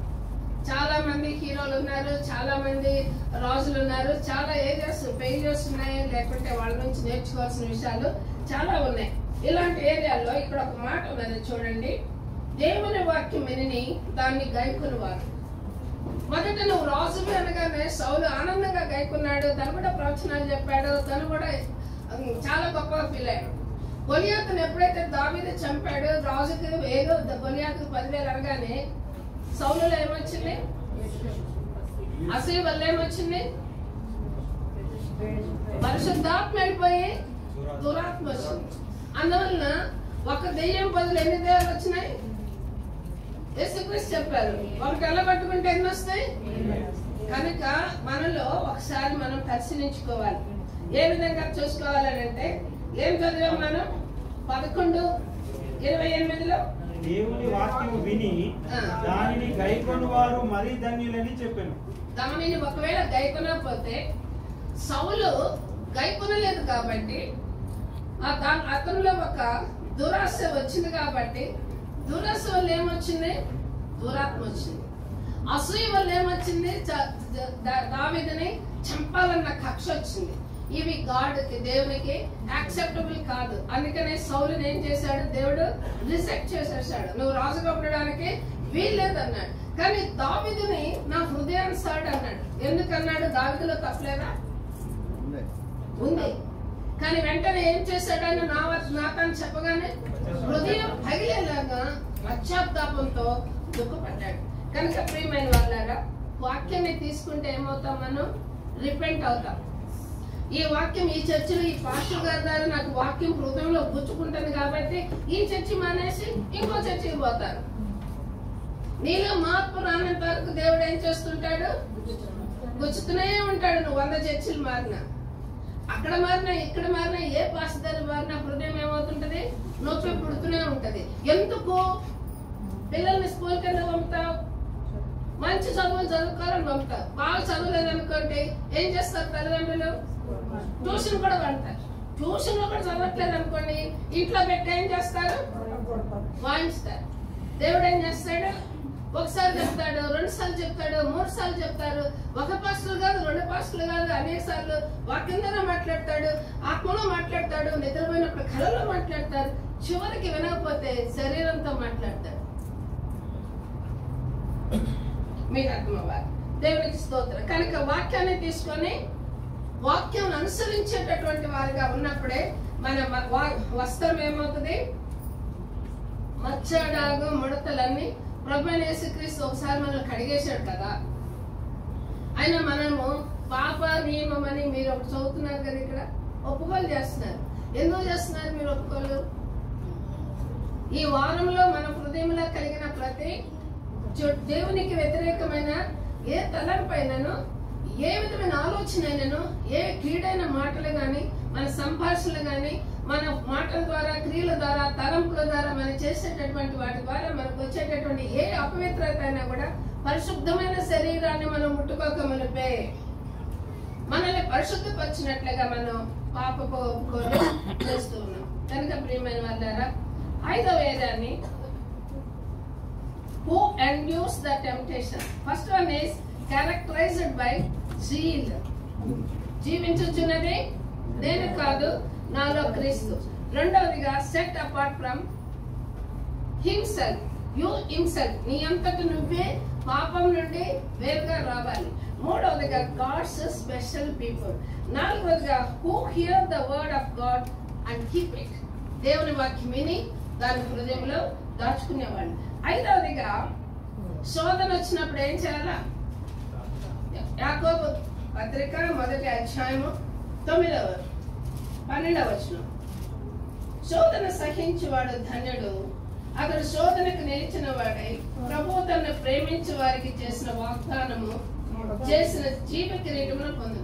చాలా మంది హీరోలు ఉన్నారు, చాలా మంది రాజులు ఉన్నారు, చాలా ఏరియాస్ ఫెయిల్యూర్స్ ఉన్నాయి, లేకుంటే వాళ్ళ నుంచి నేర్చుకోవాల్సిన విషయాలు చాలా ఉన్నాయి. ఇలాంటి ఏరియాలో ఇక్కడ ఒక మాట ఉన్నది చూడండి. దేవుని వాక్యం విని దాన్ని గైకుని వారు. మొదట నువ్వు రాజువి అనగానే సౌలు ఆనందంగా గైకున్నాడు, తను కూడా ప్రవచనాలు చెప్పాడు, తను కూడా చాలా గొప్పగా ఫీల్ అయ్యాడు. గొలియాతును ఎప్పుడైతే దావీదు చంపాడు, రాజుకి ఏదో గొలియాతుకు 10,000 అనగానే సౌలులో ఏమొచ్చింది? అసలు వల్ల ఏమొచ్చింది? పరిశుద్ధాత్మ వెళ్ళిపోయి దురాత్మ వచ్చింది. అందువలన ఒక దెయ్యం బదులు ఎన్ని దెయ్యాలు వచ్చినాయి? యేసుక్రీస్తు చెప్పారు, ఒకటి ఎలా పట్టుకుంటే ఎన్ని వస్తాయి? కనుక మనలో ఒకసారి మనం పరిశీలించుకోవాలి. ఏ విధంగా చూసుకోవాలని అంటే ఏం చదివాం మనం? 11:28లో దేవుని వాక్యం విని దానిని గైకొను వారు మరి ధన్యులని చెప్పాను. దానిని ఒకవేళ గైకొనకపోతే, సౌలు గైకొనలేదు కాబట్టి అతనిలో ఒక దురాశ వచ్చింది కాబట్టి, దురాశ వల్ల ఏమొచ్చింది? దురాత్మ వచ్చింది. అసూయ వల్ల ఏమొచ్చింది? దావీదుని చంపాలన్న కక్ష వచ్చింది. ఇవి గాడ్కి, దేవునికి యాక్సెప్టబుల్ కాదు. అందుకనే సౌలుని ఏం చేశాడు? దేవుడు రిజెక్ట్ చేసేసాడు. నువ్వు రాజుగా ఉండడానికి వీల్లేదన్నాడు. కానీ దావీదుని నా హృదయానుసారుడు అన్నాడు. ఎందుకన్నాడు? దావీదులో తప్పలేదా? ఉంది. కానీ వెంటనే ఏం చేశాడని నాతను చెప్పగానే హృదయం పగిలేలాగా పశ్చాత్తాపంతో దుఃఖపడ్డాడు. కనుక ప్రియమైన వాళ్ళారా, వాక్యాన్ని తీసుకుంటే ఏమవుతాం? మనం రిపెంట్ అవుతాం. ఈ వాక్యం ఈ చర్చిలో ఈ పాస్టర్ గారి ద్వారా నాకు వాక్యం హృదయంలో గుచ్చుకుంటుంది కాబట్టి ఈ చర్చి మానేసి ఇంకో చర్చికి పోతారు. నీలో మార్పు రానంత వరకు దేవుడు ఏం చేస్తుంటాడు? గుచ్చుతూనే ఉంటాడు. నువ్వు 100 చర్చిలు మారినా, అక్కడ మారినా, ఇక్కడ మారినా, ఏ పాస్టర్ మారినా హృదయం ఏమవుతుంటది? నొప్పి పుడుతూనే ఉంటది. ఎందుకు? పిల్లల్ని స్కూల్ కింద పంపుతావు, మంచి చదువులు చదువుకోవాలని పంపుతావు. బాగా చదవలేదనుకోండి ఏం చేస్తారు తల్లిదండ్రులు? ట్యూషన్ కూడా పెడతారు. ట్యూషన్ లో కూడా చదవట్లేదు అనుకోండి, ఇంట్లో పెట్టి ఏం చేస్తారు? వాయిస్తారు. దేవుడు ఏం చేస్తాడు? ఒకసారి చెప్తాడు, 2 సార్లు చెప్తాడు, 3 సార్లు చెప్తారు. ఒక పాస్టర్లు కాదు, 2 పాస్టర్లు కాదు, అనేక సార్లు వాక్యంలో మాట్లాడతాడు, ఆత్మలో మాట్లాడతాడు, నిద్రపోయినప్పుడు కళలో మాట్లాడతారు. చివరికి వినకపోతే శరీరంతో మాట్లాడతాడు. మీకు అర్థమవ్వాలి. దేవునికి స్తోత్రం. కనుక వాక్యాన్ని తీసుకొని వాక్యం అనుసరించేటటువంటి వారిగా ఉన్నప్పుడే మన వస్త్రం ఏమవుతుంది? మచ్చడాగు ముడతలన్నీ ప్రభువైన యేసుక్రీస్తు ఒకసారి మనల్ని కడిగేశాడు కదా. ఆయన మనము పాప నియమం అని మీరు ఒకటి చదువుతున్నారు కదా, ఇక్కడ ఒప్పుకోలు చేస్తున్నారు. ఎందుకు చేస్తున్నారు మీరు ఒప్పుకోలు? ఈ వారంలో మన హృదయంలో కలిగిన ప్రతి దేవునికి వ్యతిరేకమైన ఏ తలంపైనను, ఏ విధమైన ఆలోచన అయినను, ఏ కీడైన మాటలు గాని, మన సంభాషణలు గాని, మన మాటల ద్వారా, క్రియల ద్వారా, తలంపుల ద్వారా మనం చేసేటటువంటి వాటి ద్వారా మనకు వచ్చేటటువంటి ఏ అపవిత్రత అయినా కూడా పరిశుద్ధమైన శరీరాన్ని మనం ముట్టుకోక మునిపే మనల్ని పరిశుద్ధపరిచినట్లుగా మనం పాపపు ఒప్పుకోలు చేస్తూ ఉన్నాం. కనుక ప్రియమైన వాళ్ళారా, 5వ వేదాన్ని who endures the temptation. First one is characterized by zeal. జీవించుచున్నది నేను కాదు, నాలో క్రీస్తు. రెండవదిగా set apart from himself. You himself. నీ అంతటి నువ్వే పాపం నుండి వేరుగా రావాలి. మూడవదిగా God's special people. నాలుగవదిగా who hear the word of God and keep it. దేవుని వాక్యం విని దాని హృదయంలో దాచుకునేవాళ్ళు. ఐదవదిగా శోధన వచ్చినప్పుడు ఏం చేయాలా? యాకోబు పత్రిక 1వ అధ్యాయము 9-12 వచనం. శోధన సహించువాడు ధన్యుడు, అతడు శోధనకు నిలిచిన వాడై ప్రభువు తనను ప్రేమించే వారికి చేసిన వాగ్దానము చేసిన జీవ కిరీటమును పొందు.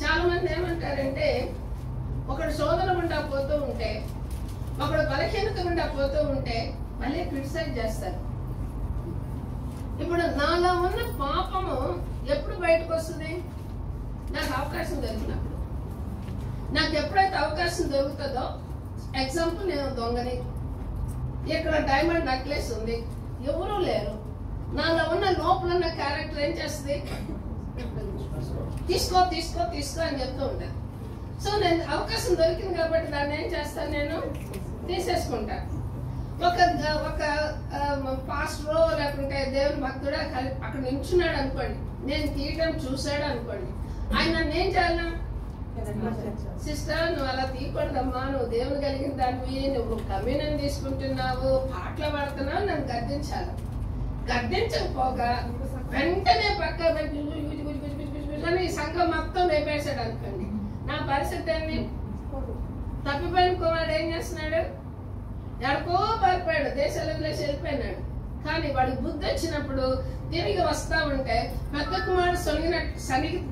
చాలా మంది ఏమంటారంటే, ఒకడు శోధన గుండా పోతూ ఉంటే, ఒకడు బలహీనత గుండా పోతూ ఉంటే మళ్ళీ క్రిటిసైజ్ చేస్తారు. ఇప్పుడు నాలో ఉన్న పాపము ఎప్పుడు బయటకు వస్తుంది? నాకు అవకాశం దొరికినప్పుడు. నాకు ఎప్పుడైతే అవకాశం దొరుకుతుందో, ఎగ్జాంపుల్ నేను దొంగని, ఇక్కడ డైమండ్ నెక్లెస్ ఉంది, ఎవరూ లేరు, నాలో ఉన్న లోపల ఉన్న క్యారెక్టర్ ఏం చేస్తుంది? తీసుకో తీసుకో తీసుకో అని చెప్తూ ఉంటాను. సో నేను అవకాశం దొరికింది కాబట్టి దాన్ని ఏం చేస్తాను? నేను తీసేసుకుంటా. ఒక పాస్టరో లేకుంటే దేవుని భక్తుడా అక్కడ నిల్చున్నాడు అనుకోండి, నేను తీయడం చూశాడు అనుకోండి, ఆయన నన్ను ఏం చేయాలి? సిస్టర్, నువ్వు అలా తీయకూడదమ్మా, నువ్వు దేవుని కలిగిన దానివి, నువ్వు కమ్యూనియన్ తీసుకుంటున్నావు, పాటలు పాడుతున్నావు, నన్ను గద్దించాలి. గద్దించకపోగా వెంటనే పక్క ఈ సంఘం మొత్తం రేపేశాడు అనుకోండి, నా పరిస్థితి ఏంటి? తప్పిపోయిన కుమారుడు ఏం చేస్తున్నాడు? ఎక్కడికో పారిపోయాడు, దేశాలు వదిలేసి వెళ్ళిపోయినాడు. కానీ వాడికి బుద్ధి వచ్చినప్పుడు తిరిగి వస్తా ఉంటే పెద్ద కుమారుడు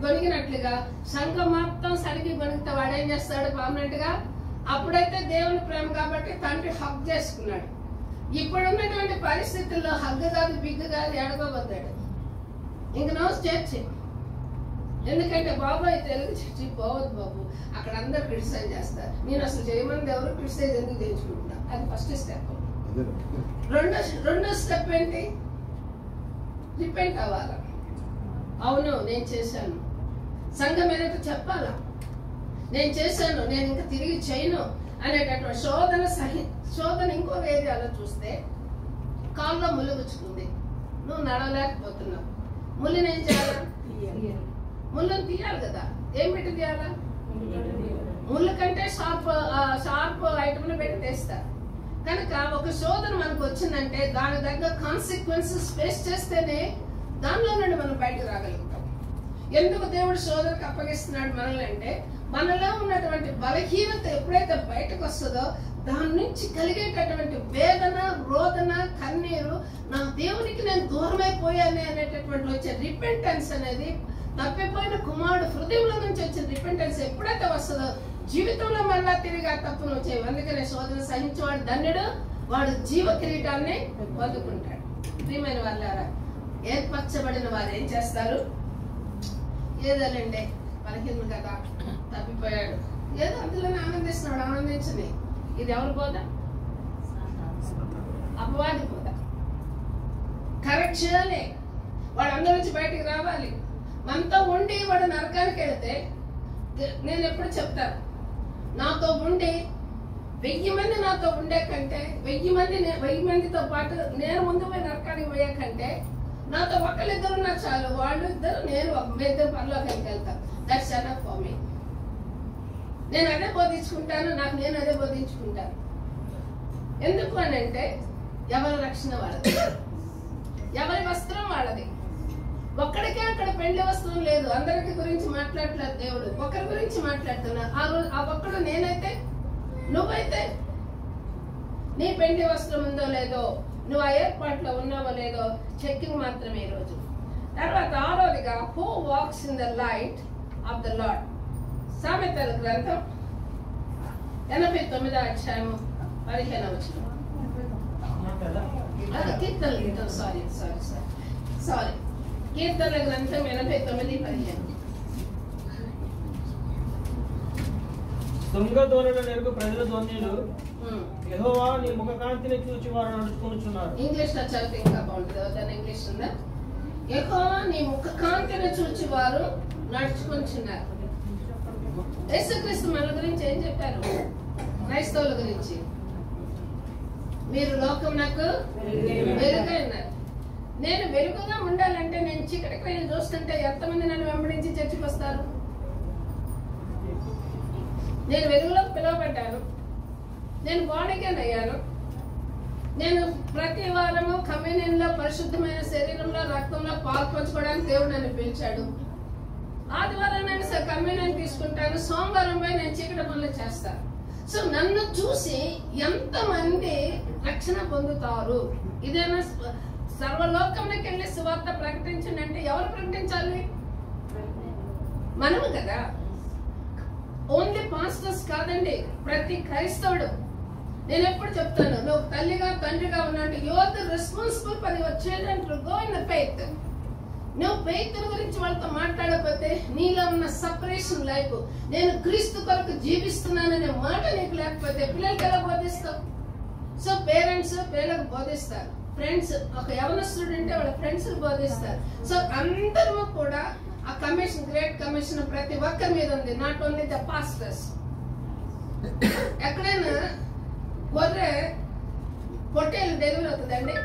గొనిగినట్లుగా సంఘం మొత్తం సరిగి గొనిగితే వాడు ఏం చేస్తాడు? పర్మనెంట్ గా. అప్పుడైతే దేవుని ప్రేమ కాబట్టి తండ్రి హగ్ చేసుకున్నాడు. ఇప్పుడున్నటువంటి పరిస్థితుల్లో హగ్గు కాదు, బిగ్గు కాదు, ఎడగబోతాడు. ఇంక నో చర్చి. ఎందుకంటే బాబాయ్ తెలుగు చర్చి పోవద్దు బాబు, అక్కడ అందరు క్రిటిసైజ్ చేస్తారు. నేను అసలు చేయమని ఎవరు క్రిటిసైజ్ ఎందుకు చేయించుకుంటున్నా? అది ఫస్ట్ స్టెప్. రెండో స్టెప్ ఏంటి? రిపెంట్ అవ్వాలా. అవును నేను చేశాను, సంఘం ఏదైతే చెప్పాలా, నేను చేశాను, నేను ఇంకా తిరిగి చేయను అనేటటువంటి శోధన ఇంకో ఏరియాలో చూస్తే కాళ్ళలో ముళ్ళు గుచ్చుకుంది, నువ్వు నడవలేకపోతున్నావు, ముళ్ళని ఏం చేయాలా? ముళ్ళని తీయాలి కదా. ఏం పెట్టి తీయాలా? ముళ్ళు కంటే షార్ప్ ఐటమ్ని పెట్టి తీస్తారు. కనుక ఒక శోధన మనకు వచ్చిందంటే దాని దగ్గర కాన్సిక్వెన్సెస్ ఫేస్ చేస్తేనే దానిలో నుండి మనం బయటకు రాగలుగుతాం. ఎందుకు దేవుడు శోధనకు అప్పగిస్తున్నాడు మనల్ని అంటే, మనలో ఉన్నటువంటి బలహీనత ఎప్పుడైతే బయటకు వస్తుందో దాని నుంచి కలిగేటటువంటి వేదన, రోదన, కన్నీరు, నా దేవునికి నేను దూరమైపోయాను అనేటటువంటి వచ్చే రిపెంటెన్స్ అనేది, తప్పిపోయిన కుమారుడు హృదయంలో నుంచి వచ్చిన రిపెంటెన్స్ ఎప్పుడైతే వస్తుందో జీవితంలో మళ్ళా తిరిగి ఆ తప్పును వచ్చేవి. అందుకనే శోధన సహించేవాడు ధన్యుడు, వాడు జీవ కిరీటాన్ని పొందుకుంటాడు. ప్రియమైన వాళ్ళారా, ఏర్పరచబడిన వారు ఏం చేస్తారు? ఏదోలేండి బలహీన కదా, తప్పిపోయాడు, ఏదో అందులోనే ఆనందిస్తున్నాడు, ఆనందించని. ఇది ఎవరు బోధ? అపవాది బోధ. కరెక్ట్ చేయాలి, వాడు అందరి నుంచి బయటికి రావాలి. మనతో ఉండి వాడు నరకానికి వెళితే, నేను ఎప్పుడు చెప్తాను, నాతో ఉండి 1000 మంది నాతో ఉండే కంటే 1000 మందితో పాటు నేను ముందు పోయి నరకానికి పోయే కంటే నాతో ఒకళ్ళిద్దరు ఉన్నా చాలు, వాళ్ళు ఇద్దరు నేను ఇద్దరు పనిలోకి వెళ్తాను. That's enough for me. నేను అదే బోధించుకుంటాను, నాకు నేను అదే బోధించుకుంటాను. ఎందుకు అని అంటే ఎవరి రక్షణ వాళ్ళది, ఎవరి వస్త్రం వాళ్ళది. ఒక్కడికే అక్కడ పెళ్లి వస్త్రం లేదు, అందరికి గురించి మాట్లాడలేదు దేవుడు, ఒకరి గురించి మాట్లాడుతున్నా. ఆ ఒక్కడు నేనైతే, నువ్వైతే నీ పెళ్లి వస్త్రం ఉందో లేదో, నువ్వు ఆ ఏర్పాట్లో ఉన్నావో లేదో చెక్కింగ్ మాత్రమే ఈ రోజు. తర్వాత ఆరోదిగా who walks in the light of the Lord. సామెతల గ్రంథం 89వ అధ్యాయము 15వ వచనం. కీర్తనల సారీ కీర్తనల గ్రంథం 89:15. దొంగ ధోరణుల నెరుగు ప్రజల ధ్వనులు, యెహోవా నీ ముఖ కాంతిని చూచి వారు నడుచుకొనుచున్నారు. ఇంగ్లీష్ లో చదివితే ఇంకా బాగుంటుంది. దాని ఇంగ్లీష్ ఉందా? యెహోవా నీ ముఖ కాంతిని చూచి వారు నడుచుకొనుచున్నారు. యేసుక్రీస్తు మన గురించి ఏం చెప్పారు? క్రైస్తవుల గురించి, మీరు లోకం నాకు వెలుగై ఉన్నారు. నేను వెలుగుగా ఉండాలంటే నేను చీకటి క్రియలు చూస్తుంటే ఎంతమంది నన్ను వెంబడించి చర్చికి వస్తారు? నేను వెలుగులోకి పిలువబడ్డాను, నేను బాడీగాన్ అయ్యాను. నేను ప్రతి వారము కమ్యూనియన్ లో పరిశుద్ధమైన శరీరంలో రక్తంలో పాల్పంచుకోవడానికి దేవుడు నన్ను పిలిచాడు. ఆదివారం నేను కమ్యూనియన్ తీసుకుంటాను, సోమవారం పోయి నేను చీకటి పనులు చేస్తాను. సో నన్ను చూసి ఎంతమంది రక్షణ పొందుతారు? ఇదేనా సర్వలోకంలోకి వెళ్ళి సువార్త ప్రకటించండి అంటే ఎవరు ప్రకటించాలి? మనము కదా. ఓన్లీ పాస్టర్స్ కాదండి, ప్రతి క్రైస్తవుడు. నేను ఎప్పుడు చెప్తాను, నువ్వు తల్లిగా తండ్రిగా ఉన్నట్టు you are the responsible for your children to go in the faith. నువ్వు ఫెయిత్ గురించి వాళ్ళతో మాట్లాడకపోతే నీలో ఉన్న సపరేషన్ లైఫ్, నేను క్రీస్తు కొరకు జీవిస్తున్నాననే మాట నీకు లేకపోతే పిల్లలకి ఎలా బోధిస్తావు? సో పేరెంట్స్ పిల్లలకు బోధిస్తారు, ఫ్రెండ్స్, ఒక యవనస్తుడు అంటే వాళ్ళ ఫ్రెండ్స్ బోధిస్తారు. సో అందరూ కూడా ఆ కమిషన్, గ్రేట్ కమిషన్ ప్రతి ఒక్కరి మీద ఉంది, నాట్ ఓన్లీ ద పాస్టర్స్. ఎక్కడైనా గొర్రె పొట్టేలు డెలివరీ అవుతుందండి,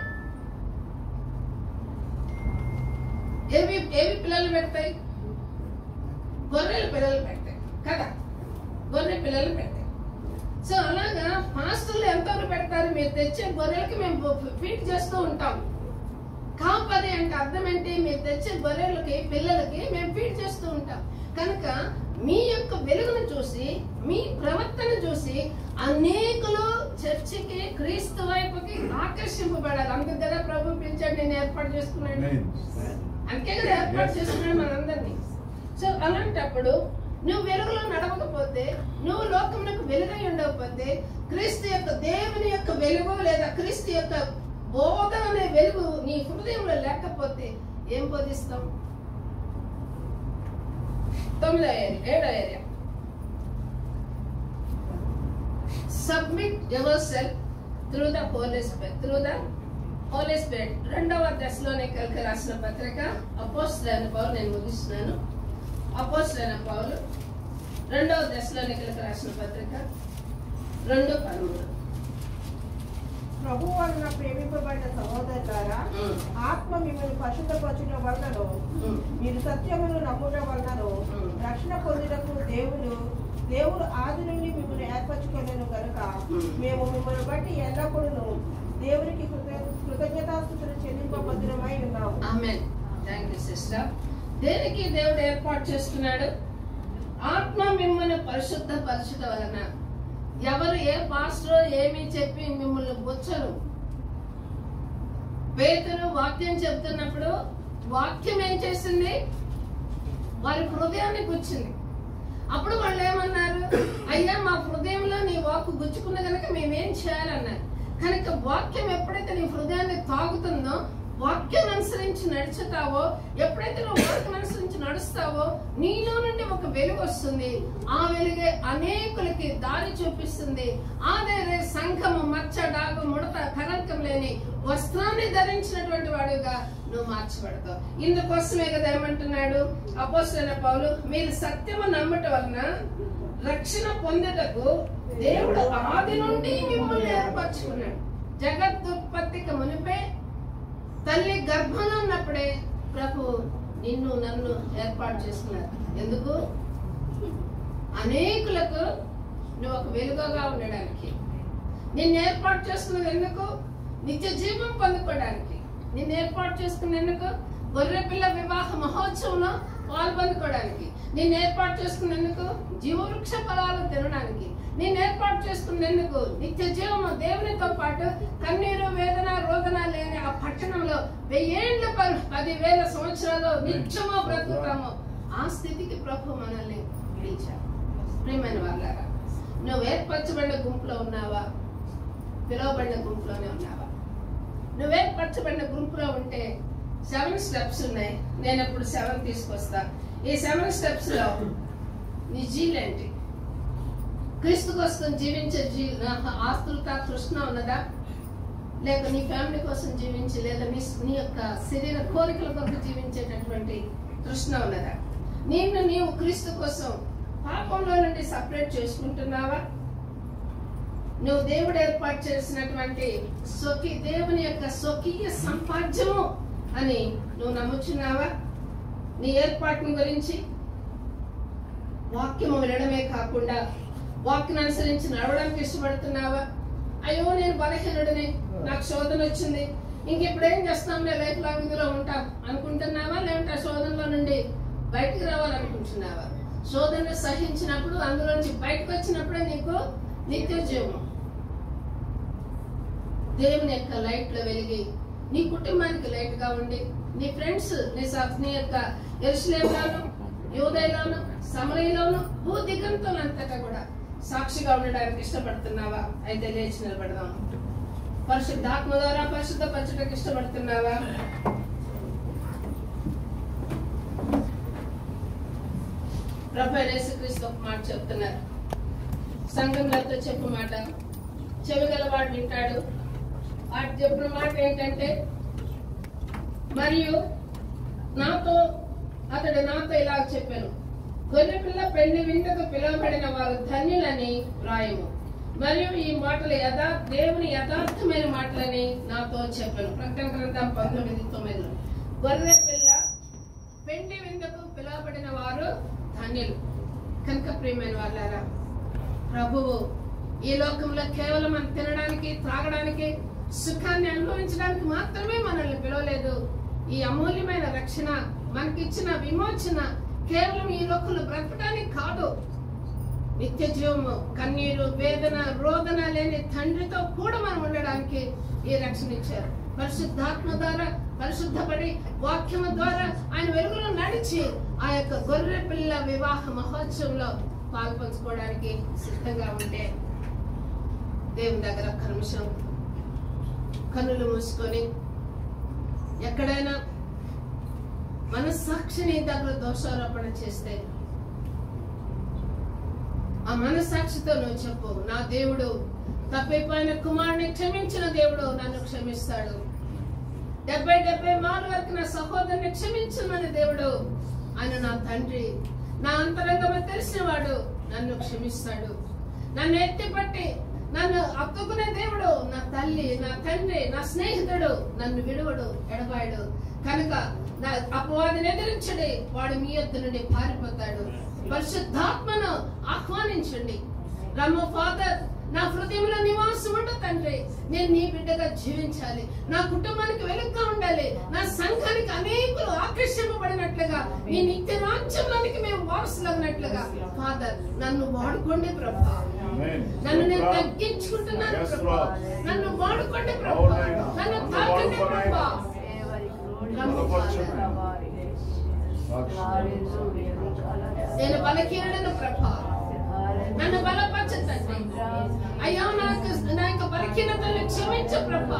ఏవి పిల్లలు పెడతాయి? గొర్రెలు పిల్లలు పెడతాయి కదా, గొర్రె పిల్లలు పెడతాయి. సో అలాగా పాస్టర్లు ఎంతవరకు పెడతారు? మీరు తెచ్చే గొర్రెలకి మేము ఫీడ్ చేస్తూ ఉంటాం. కాపరి అంటే అర్థం ఏంటి? మీరు తెచ్చే గొర్రెలకి పిల్లలకి మేము ఫీడ్ చేస్తూ ఉంటాం. కనుక మీ యొక్క వెలుగును చూసి, మీ ప్రవర్తన చూసి అనేకులు చర్చికి, క్రీస్తు వైపుకి ఆకర్షింపబడాలి. అందుకు కదా ప్రభు పిలిచాడు, నేను ఏర్పాటు చేసుకున్నాడు. అందుకే కదా ఏర్పాటు చేసుకున్నాడు మనందరినీ. సో అలాంటప్పుడు నువ్వు వెలుగులో నడవకపోతే, నువ్వు లోకమునకు వెలుగై ఉండకపోతే, క్రీస్తు యొక్క దేవుని యొక్క వెలుగు లేదా క్రీస్తు యొక్క బోధ అనే వెలుగు నీ హృదయంలో లేకపోతే ఏం బోధిస్తాం? 7వ area submit yourself through the holy spirit. 2వ దశలోనికైకి రాసిన పత్రిక అపోస్తలుడైన పౌలు, నేను ముగిస్తున్నాను. అపోస్తలుడైన పౌలు 2వ దశలోనికైకి రాసిన పత్రిక 2:13. ప్రభు వలన ప్రేమింపబడిన సహోదరులారా, ఆత్మ మిమ్మల్ని పరిశుద్ధపరచుట వలనను మీరు సత్యమును నమ్ముట వలనను రక్షణ పొందుటకు దేవుడు ఆది నుండి మిమ్మల్ని ఏర్పరచుకోలేను కనుక మేము మిమ్మల్ని బట్టి ఎల్లప్పుడూ దేవునికి కృతజ్ఞతాస్తుతులు చెల్లింపబద్ధులమై ఉన్నాము. ఆమేన్. Thank you sister. దేనికి దేవుడు ఏర్పాటు చేసుకున్నాడు? ఆత్మ మిమ్మల్ని పరిశుద్ధపరచుట వలన. ఎవరు ఏ పాస్టర్ ఏమి చెప్పి మిమ్మల్ని బొచ్చరు. పేతురు వాక్యం చెప్తున్నప్పుడు వాక్యం ఏం చేసింది? వారి హృదయాన్ని గుచ్చింది. అప్పుడు వాళ్ళు ఏమన్నారు? అయ్యా, మా హృదయంలో నీ వాక్కు గుచ్చుకున్న కనుక మేమేం చేయాలన్నారు. కనుక వాక్యం ఎప్పుడైతే నీ హృదయాన్ని తాగుతుందో, వాక్యం అనుసరించి నడుచుతావో, ఎప్పుడైతే నువ్వు వాక్యం అనుసరించి నడుస్తావో నీలో నుండి ఒక వెలుగు వస్తుంది. ఆ వెలుగే అనేకులకి దారి చూపిస్తుంది. అదే సంఘము మచ్చ, డాగు, ముడత, కలంకం లేని వస్త్రాన్ని ధరించినటువంటి వాడుగా నువ్వు మార్చబడతావు. ఇందుకోసమే కదా ఏమంటున్నాడు అపోస్తలుడైన పౌలు, మీరు సత్యము నమ్మటం వలన రక్షణ పొందుటకు దేవుడు ఆది నుండి మిమ్మల్ని ఏర్పరచుకున్నాడు. జగత్తుత్పత్తికి మునిపే, తల్లి గర్భంలో ఉన్నప్పుడే ప్రభు నిన్ను నన్ను ఏర్పాటు చేసుకున్నారు. ఎందుకు? అనేకులకు నువ్వు ఒక వెలుగుగా ఉండడానికి. నిన్ను ఏర్పాటు చేసుకున్నది ఎందుకు? నిత్య జీవం పొందుకోవడానికి. నిన్ను ఏర్పాటు చేసుకునేందుకు గొర్రెపిల్ల వివాహ మహోత్సవంలో పాల్పొందుకోవడానికి. నిన్ను ఏర్పాటు చేసుకునేందుకు జీవవృక్ష ఫలాలు తినడానికి. నిన్ను ఏర్పాటు చేసుకునేందుకు నిత్య జీవము దేవునితో పాటు కన్నీరు వేదన రోదన లేని ఆ పట్టణంలో 1000 ఏళ్ల 10,000 సంవత్సరాలు నిత్యమో బ్రతుకుతాము. ఆ స్థితికి ప్రభు మనల్ని పిలిచారు. ప్రియమైన వాళ్ళారా, నువ్వు ఏర్పరచబడిన గుంపులో ఉన్నావా? పిలువబడిన గుంపులోనే ఉన్నావా? నువ్వు ఏర్పరచబడిన గుంపులో ఉంటే 7 స్టెప్స్ ఉన్నాయి. నేను ఇప్పుడు 7 తీసుకొస్తా. ఈ 7 స్టెప్స్ లో నీ జీలేంటి? క్రీస్తు కోసం జీవించే ఆస్తులత తృష్ణ ఉన్నదా? లేక నీ ఫ్యామిలీ కోసం జీవించి, లేదా నీ యొక్క శరీర కోరికల కొరకు జీవించేటటువంటి తృష్ణ ఉన్నదా? నీవు క్రీస్తు కోసం పాపంలో నుండి సపరేట్ చేసుకుంటున్నావా? నువ్వు దేవుడు ఏర్పాటు చేసినటువంటి దేవుని యొక్క స్వకీయ సంపాద్యము అని నువ్వు నమ్ముచున్నావా? నీ ఏర్పాటుని గురించి వాక్యము వినడమే కాకుండా వాక్యం అనుసరించి నడవడానికి ఇష్టపడుతున్నావా? అయ్యో నేను బలహీనుడిని, నాకు శోధన వచ్చింది, ఇంక ఇప్పుడు ఏం చేస్తాంలే, లైఫ్ లాంగ్ ఇందులో ఉంటాం అనుకుంటున్నావా? లేదంటే ఆ శోధనలో నుండి బయటకు రావాలనుకుంటున్నావా? శోధన సహించినప్పుడు, అందులోంచి బయటకు వచ్చినప్పుడే నీకు నిత్య జీవం. దేవుని యొక్క లైట్ లో వెలిగి నీ కుటుంబానికి లైట్ గా ఉండి, నీ ఫ్రెండ్స్ నీ యొక్క యెరూషలేములోను, యూదయలోను, సమరయలోను, భూదిగంతులంతటా కూడా సాక్షిగా ఉండడానికి ఇష్టపడుతున్నావా? అయితే లేచి నిలబడదాం. పరిశుద్ధాత్మ ద్వారా పరిశుద్ధపరచడానికి ఇష్టపడుతున్నావా? ప్రభు యేసుక్రీస్తు ఒక మాట చెప్తున్నారు. సంఘంతో చెప్పు మాట చెవిగలవాడు వింటాడు. వాడు చెప్పిన మాట ఏంటంటే, మరియు అతడు నాతో ఇలా చెప్పాను, గొర్రెపిల్ల పెళ్లి విందుకు పిలువబడిన వారు ధన్యులని వ్రాయము. మరియు ఈ మాటలు దేవుని యథార్థమైన మాటలని నాతో చెప్పాను. ప్రకటన గ్రంథం 19:9. గొర్రెపిల్ల పెళ్లి విందుకు పిలువబడిన వారు ధన్యులు. కనుక ప్రియమైన వాళ్ళారా, ప్రభువు ఈ లోకంలో కేవలం మనం తినడానికి, త్రాగడానికి, సుఖాన్ని అనుభవించడానికి మాత్రమే మనల్ని పిలవలేదు. ఈ అమూల్యమైన రక్షణ, మనకిచ్చిన విమోచన కేవలం ఈ లోకంలో బ్రతకడానికి కాదు. నిత్య జీవము, కన్నీరు, వేదన, రోదన లేని తండ్రితో కూడా మనం ఉండడానికి ఈ రక్షణ ఇచ్చారు. పరిశుద్ధాత్మ ద్వారా పరిశుద్ధపడి వాక్యము ద్వారా ఆయన వెలుగులో నడిచి ఆ యొక్క గొర్రె పిల్ల వివాహ మహోత్సవంలో పాల్పంచుకోవడానికి సిద్ధంగా ఉంటే దేవుని దగ్గర ఒక్క నిమిషం కన్నులు మూసుకొని, ఎక్కడైనా మనస్సాక్షిని దగ్గర దోషారోపణ చేస్తే ఆ మనస్సాక్షితో నువ్వు చెప్పు, నా దేవుడు తప్పిపోయిన కుమారుని క్షమించిన దేవుడు నన్ను క్షమిస్తాడు. 70 మార్లు వరకు నా సహోదరుని క్షమించమని దేవుడు, ఆయన నా తండ్రి, నా అంతరంగము తెలిసినవాడు, నన్ను క్షమిస్తాడు. నన్ను ఎత్తిపట్టి నన్ను అత్తుకునే దేవుడు, నా తల్లి, నా తండ్రి, నా స్నేహితుడు, నన్ను విడువడు, ఎడబాయడు. కనుక నా అపవాదిని ఎదిరించండి, వాడు మీ యొద్ద నుండి పారిపోతాడు. పరిశుద్ధాత్మను ఆహ్వానించండి. రమ్ము ఫాదర్, నా హృదయంలో నివాసం ఉండు తండ్రి, నేను నీ బిడ్డగా జీవించాలి, నా కుటుంబానికి వెలుగుగా ఉండాలి, నా సంఘానికి అనేకులు ఆకర్షింపబడినట్లుగా, నీ నిత్య రాజ్యంలోనికి మేము వారసులగినట్లుగా ఫాదర్ నన్ను వాడుకోండి ప్రభా. నన్ను నేను తగ్గించుకుంటున్నాను ప్రభా, నన్ను వాడుకోండి ప్రభా, నన్ను తాకండి ప్రభా. నేను బలహీనుడను ప్రభా, నన్ను బలపరచండి అయ్యా. నా యొక్క బలహీనతలను క్షమించు ప్రభా.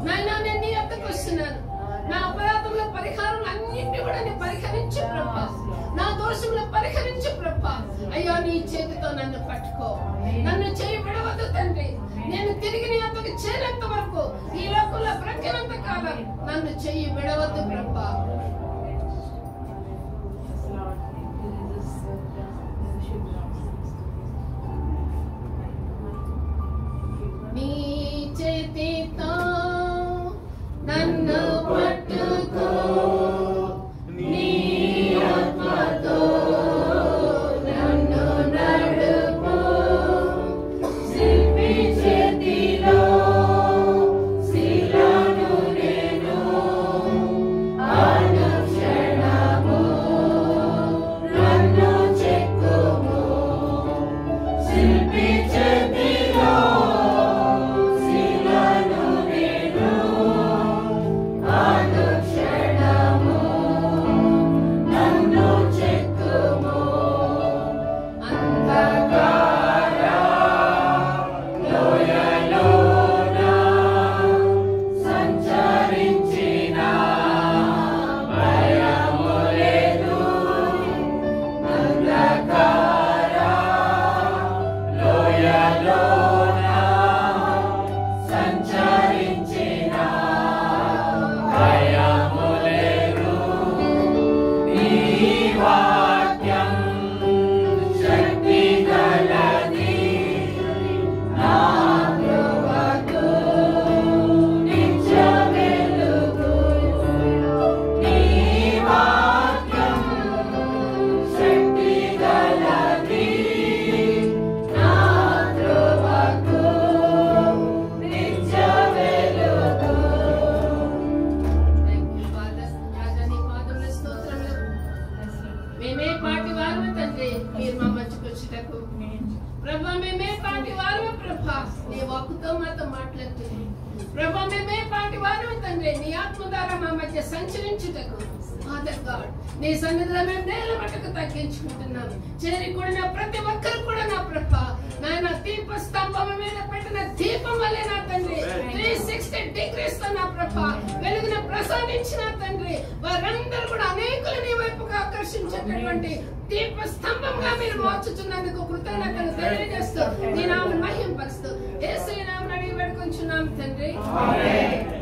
నాయనా, నేను నీ యొద్దకు వస్తున్నాను. నా అపరాధముల పరిహారం అన్నింటినీ కూడా నేను పరిహరించు ప్రభా. నా దోషములు పరిహరించు ప్రభా. అయ్యా, నీ చేతితో నన్ను పట్టుకో, నన్ను చేయి విడవద్దు తండ్రి. నేను తిరిగి నీ యొద్దకు చేరేంత వరకు, ఈ లోకంలో బ్రతికినంత కాలం నన్ను చెయ్యి విడవద్దు ప్రభా. నీ చేతితో నన్ను పట్టుకో, నీ ఆత్మతో నన్ను తండ్రి నీ ఆత్మ ద్వారా మా మధ్య సంచరించుటకు ఫాదర్ గాడ్ నీ సన్నిధిలో మేము నేల మట్టుకు తగ్గించుకుంటున్నాం. చేరికూడిన ప్రతి ఒక్కరు కూడా నా ప్రభ నాయన దీప స్తంభం మీద పెట్టిన దీపం వల్లే నా తండ్రి 360 degrees తో నా ప్రభ వెలుగును ప్రసాదించిన తండ్రి వారందరూ కూడా అనేకులు నీ వైపుగా ఆకర్షించేటటువంటి దీప స్తంభంగా మీరు మార్చుతున్నందుకు కృతజ్ఞతలు తెలియజేస్తూ నీ నామమును మహిమపరుస్తూ యేసు నామమున అడిగి వేడుకొంచున్నాం తండ్రి. ఆమేన్.